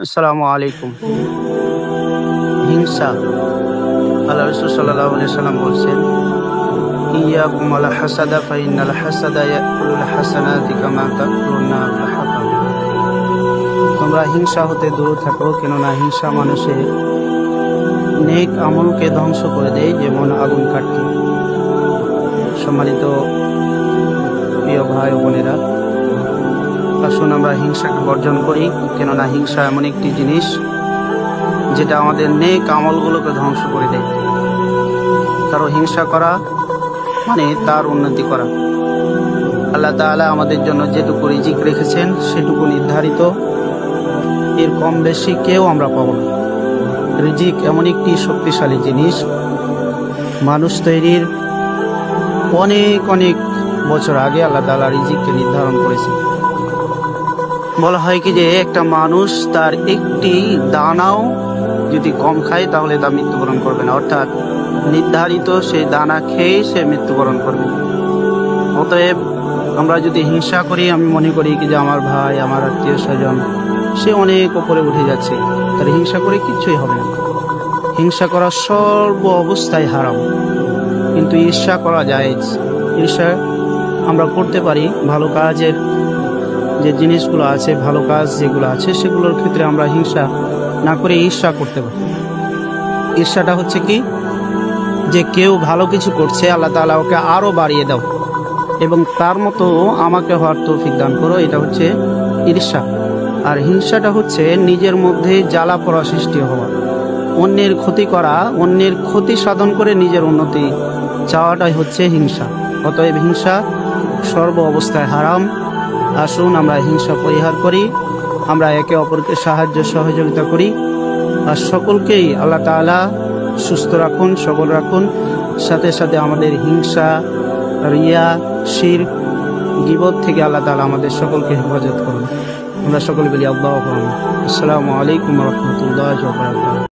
আসসালামু আলাইকুম। হিংসা, আল্লাহ রাসূল সাল্লাল্লাহু আলাইহি ওয়াসাল্লাম বলছেন, ইয়াকুম আল হাসাদা ফাইন্নাল হাসাদা ইয়াকুলুল হাসানাতি কামা তাকুলুন নারুল হাতাব। তোমরা হিংসা হতে দূরে থাকো, কেননা হিংসা মানুষের নেক আমলকে ধ্বংস করে দেয় যেমন আগুন কাঠকে। সম্মানিত প্রিয় ভাই ও বোনেরা, আসুন আমরা হিংসাকে বর্জন করি, কেননা হিংসা এমন একটি জিনিস যেটা আমাদের নেক আমলগুলোকে ধ্বংস করে দেয়। কারো হিংসা করা মানে তার উন্নতি করা। আল্লাহ তাআলা আমাদের জন্য যেটুকু রিজিক রেখেছেন সেটুকু নির্ধারিত, এর কম বেশি কেউ আমরা পাবো না। রিজিক এমন একটি শক্তিশালী জিনিস, মানুষ তৈরির অনেক অনেক বছর আগে আল্লাহ তাআলা রিজিককে নির্ধারণ করেছে। বলা হয় কি যে একটা মানুষ তার একটি দানাও যদি কম খায় তাহলে তা মৃত্যুবরণ করবে না, অর্থাৎ নির্ধারিত সেই দানা খেয়ে সে মৃত্যুবরণ করবে। অতএব আমরা যদি হিংসা করি, আমি মনে করি কি যে আমার ভাই, আমার আত্মীয় স্বজন সে অনেক উপরে উঠে যাচ্ছে, তার হিংসা করে কিচ্ছুই হবে না। হিংসা করা সর্ব অবস্থায় হারাম, কিন্তু ঈর্ষা করা জায়েজ। ঈর্ষা আমরা করতে পারি ভালো কাজের যে জিনিসগুলো আছে, ভালো কাজ যেগুলো আছে সেগুলোর ক্ষেত্রে আমরা হিংসা না করে ঈর্ষা করতে পারি। ঈর্ষাটা হচ্ছে কি, যে কেউ ভালো কিছু করছে, আল্লাহ তাআলা ওকে আরো বাড়িয়ে দাও এবং তার মতো আমাকে হওয়ার তৌফিক দান করো, এটা হচ্ছে ঈর্ষা। আর হিংসাটা হচ্ছে নিজের মধ্যে জ্বালা পোড়া সৃষ্টি হওয়া, অন্যের ক্ষতি করা, অন্যের ক্ষতি সাধন করে নিজের উন্নতি চাওয়াটাই হচ্ছে হিংসা। অতএব হিংসা সর্ব অবস্থায় হারাম। আসুন আমরা হিংসা পরিহার করি, আমরা একে অপরকে সাহায্য সহযোগিতা করি, আর সকলকেই আল্লাহ তাআলা সুস্থ রাখুন, সবল রাখুন। সাথে সাথে আমাদের হিংসা, রিয়া, শিরক, গীবত থেকে আল্লাহ তাআলা আমাদের সকলকে হেফাজত করুন। আমরা সকলে বলি আল্লাহু আকবার। আসসালামু আলাইকুম ওয়া রাহমাতুল্লাহি ওয়া বারাকাতুহু।